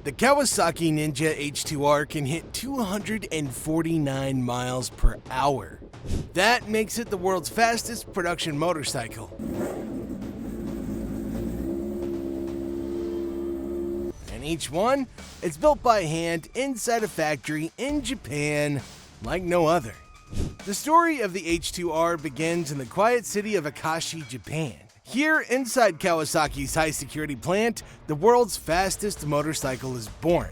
The Kawasaki Ninja H2R can hit 249 miles per hour. That makes it the world's fastest production motorcycle. And each one is built by hand inside a factory in Japan like no other. The story of the H2R begins in the quiet city of Akashi, Japan. Here, inside Kawasaki's high-security plant, the world's fastest motorcycle is born.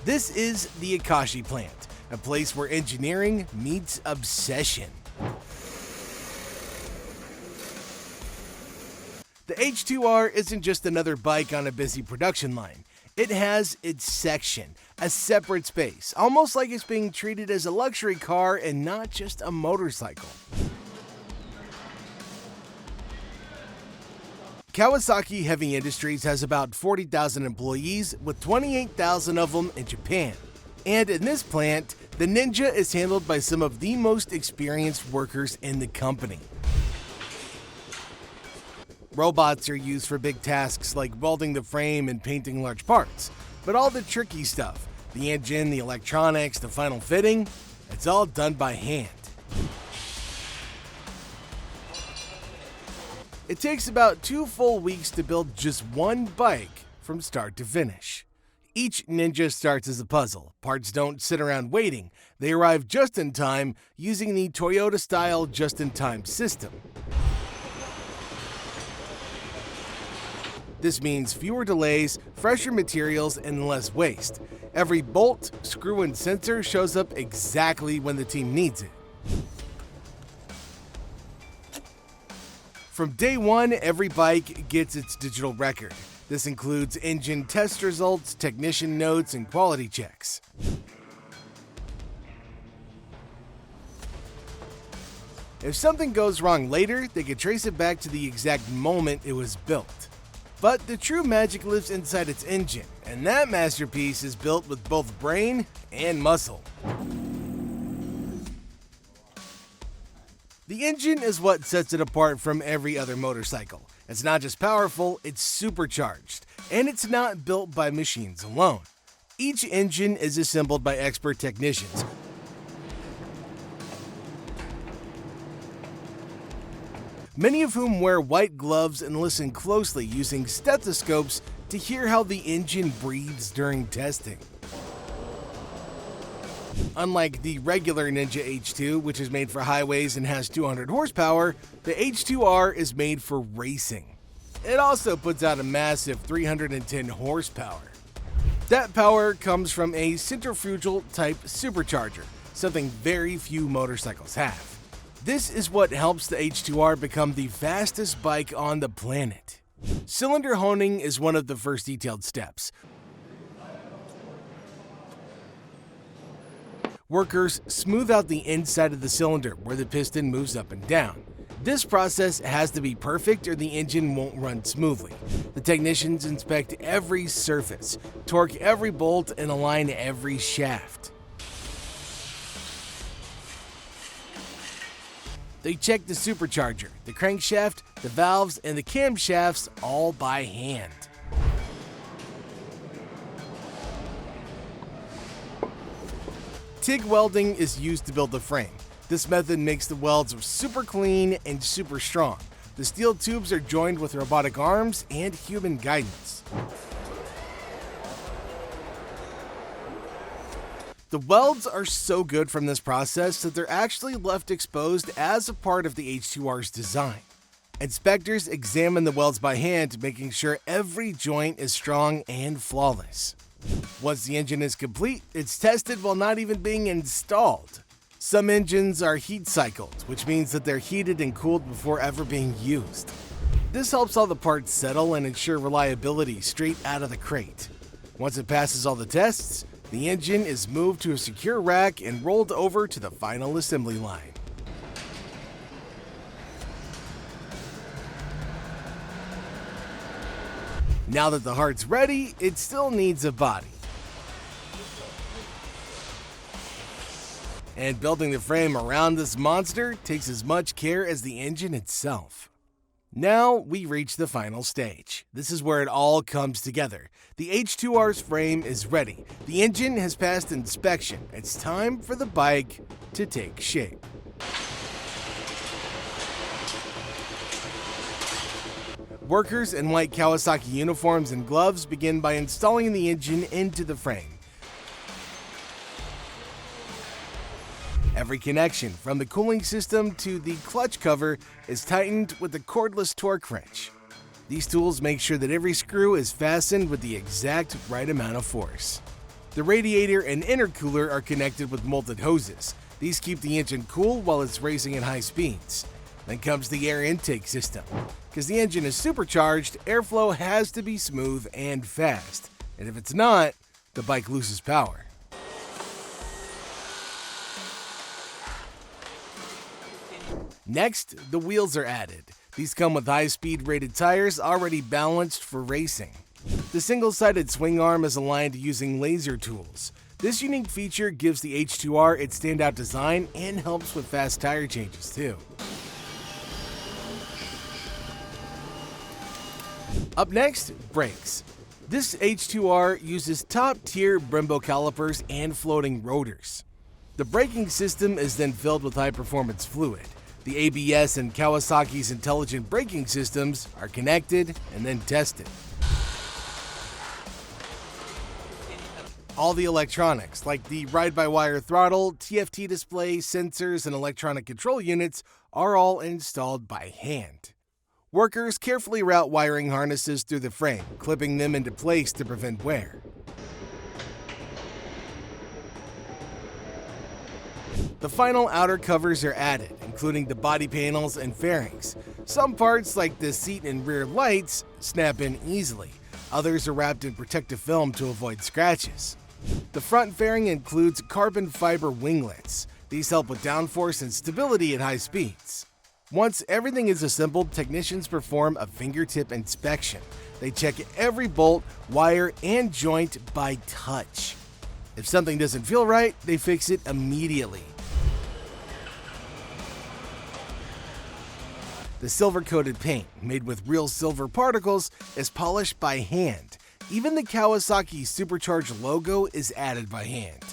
This is the Akashi plant, a place where engineering meets obsession. The H2R isn't just another bike on a busy production line. It has its section, a separate space, almost like it's being treated as a luxury car and not just a motorcycle. Kawasaki Heavy Industries has about 40,000 employees, with 28,000 of them in Japan. And in this plant, the Ninja is handled by some of the most experienced workers in the company. Robots are used for big tasks like welding the frame and painting large parts. But all the tricky stuff, the engine, the electronics, the final fitting, it's all done by hand. It takes about 2 full weeks to build just one bike from start to finish. Each Ninja starts as a puzzle. Parts don't sit around waiting. They arrive just in time using the Toyota-style just-in-time system. This means fewer delays, fresher materials, and less waste. Every bolt, screw, and sensor shows up exactly when the team needs it. From day one, every bike gets its digital record. This includes engine test results, technician notes, and quality checks. If something goes wrong later, they can trace it back to the exact moment it was built. But the true magic lives inside its engine, and that masterpiece is built with both brain and muscle. The engine is what sets it apart from every other motorcycle. It's not just powerful, it's supercharged, and it's not built by machines alone. Each engine is assembled by expert technicians, many of whom wear white gloves and listen closely using stethoscopes to hear how the engine breathes during testing. Unlike the regular Ninja H2, which is made for highways and has 200 horsepower, the H2R is made for racing. It also puts out a massive 310 horsepower. That power comes from a centrifugal-type supercharger, something very few motorcycles have. This is what helps the H2R become the fastest bike on the planet. Cylinder honing is one of the first detailed steps. Workers smooth out the inside of the cylinder where the piston moves up and down. This process has to be perfect or the engine won't run smoothly. The technicians inspect every surface, torque every bolt, and align every shaft. They check the supercharger, the crankshaft, the valves, and the camshafts all by hand. TIG welding is used to build the frame. This method makes the welds super clean and super strong. The steel tubes are joined with robotic arms and human guidance. The welds are so good from this process that they're actually left exposed as a part of the H2R's design. Inspectors examine the welds by hand, making sure every joint is strong and flawless. Once the engine is complete, it's tested while not even being installed. Some engines are heat cycled, which means that they're heated and cooled before ever being used. This helps all the parts settle and ensure reliability straight out of the crate. Once it passes all the tests, the engine is moved to a secure rack and rolled over to the final assembly line. Now that the heart's ready, it still needs a body. And building the frame around this monster takes as much care as the engine itself. Now we reach the final stage. This is where it all comes together. The H2R's frame is ready. The engine has passed inspection. It's time for the bike to take shape. Workers in white Kawasaki uniforms and gloves begin by installing the engine into the frame. Every connection, from the cooling system to the clutch cover, is tightened with a cordless torque wrench. These tools make sure that every screw is fastened with the exact right amount of force. The radiator and intercooler are connected with molded hoses. These keep the engine cool while it's racing at high speeds. Then comes the air intake system. Because the engine is supercharged, airflow has to be smooth and fast. And if it's not, the bike loses power. Next, the wheels are added. These come with high-speed rated tires already balanced for racing. The single-sided swing arm is aligned using laser tools. This unique feature gives the H2R its standout design and helps with fast tire changes too. Up next, brakes. This H2R uses top-tier Brembo calipers and floating rotors. The braking system is then filled with high-performance fluid. The ABS and Kawasaki's intelligent braking systems are connected and then tested. All the electronics, like the ride-by-wire throttle, TFT display, sensors, and electronic control units, are all installed by hand. Workers carefully route wiring harnesses through the frame, clipping them into place to prevent wear. The final outer covers are added, including the body panels and fairings. Some parts, like the seat and rear lights, snap in easily. Others are wrapped in protective film to avoid scratches. The front fairing includes carbon fiber winglets. These help with downforce and stability at high speeds. Once everything is assembled, technicians perform a fingertip inspection. They check every bolt, wire, and joint by touch. If something doesn't feel right, they fix it immediately. The silver-coated paint, made with real silver particles, is polished by hand. Even the Kawasaki supercharged logo is added by hand.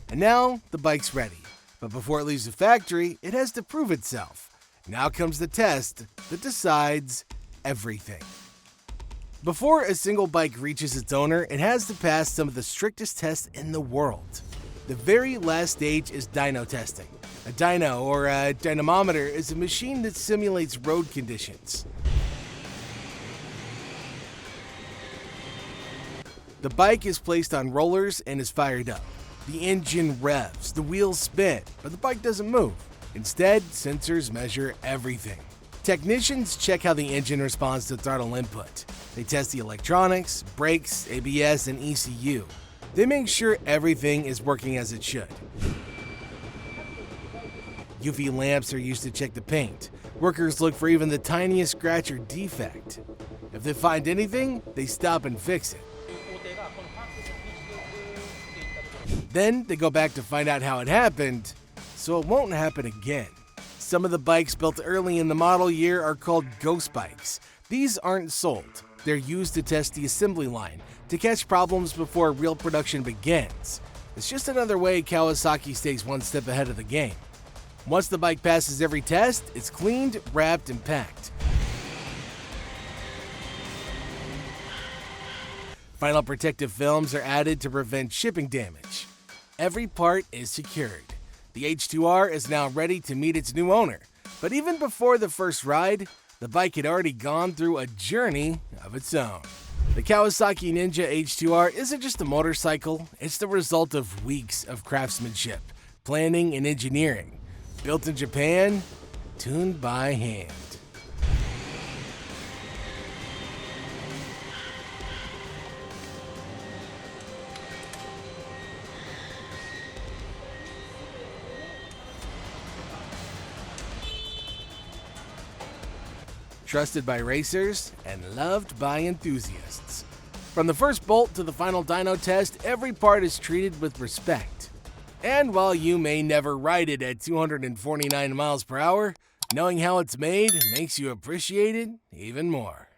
And now, the bike's ready. But before it leaves the factory, it has to prove itself. Now comes the test that decides everything. Before a single bike reaches its owner, it has to pass some of the strictest tests in the world. The very last stage is dyno testing. A dyno, or a dynamometer, is a machine that simulates road conditions. The bike is placed on rollers and is fired up. The engine revs, the wheels spin, but the bike doesn't move. Instead, sensors measure everything. Technicians check how the engine responds to throttle input. They test the electronics, brakes, ABS, and ECU. They make sure everything is working as it should. UV lamps are used to check the paint. Workers look for even the tiniest scratch or defect. If they find anything, they stop and fix it. Then they go back to find out how it happened, so it won't happen again. Some of the bikes built early in the model year are called ghost bikes. These aren't sold. They're used to test the assembly line, to catch problems before real production begins. It's just another way Kawasaki stays one step ahead of the game. Once the bike passes every test, it's cleaned, wrapped, and packed. Final protective films are added to prevent shipping damage. Every part is secured. The H2R is now ready to meet its new owner. But even before the first ride, the bike had already gone through a journey of its own. The Kawasaki Ninja H2R isn't just a motorcycle, it's the result of weeks of craftsmanship, planning, and engineering. Built in Japan, tuned by hand. Trusted by racers and loved by enthusiasts. From the first bolt to the final dyno test, every part is treated with respect. And while you may never ride it at 249 miles per hour, Knowing how it's made makes you appreciate it even more.